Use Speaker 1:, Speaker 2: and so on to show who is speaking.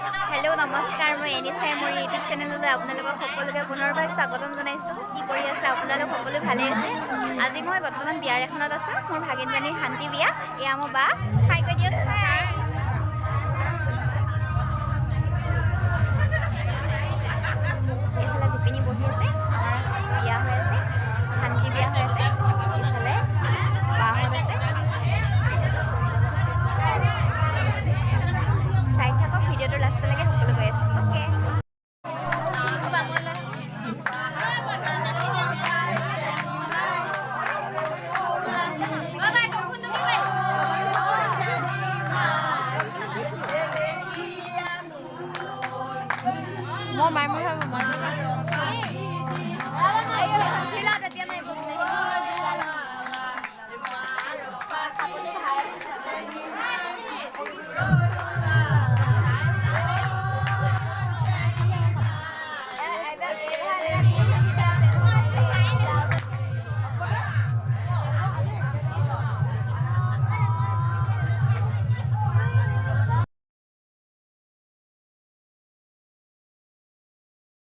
Speaker 1: Hello' নমস্কাৰ মই এনিচাই মোৰ ইউটিউব চেনেললৈ আপোনালোকক সকলোকে পুনৰবাৰ স্বাগতম জনাইছোঁ। কি কৰি আছে আপোনালোক সকলো ভালে আছে? আজি মই বৰ্তমান বিয়াৰ এখনত আছোঁ, মোৰ ভাগিনজনীৰ শান্তি বিয়া। এয়া মোৰ বা হাই কৈ দিয়ক। এইফালে গোপিনী বহি আছে, আমাৰ বিয়া হৈ আছে, শান্তি বিয়া হৈ আছে। এইফালে বাহঁত আছে, চাই থাকক ভিডিঅ'টোৰ লাষ্টলৈকে, সকলো গৈ আছে। অ'কে মই মাই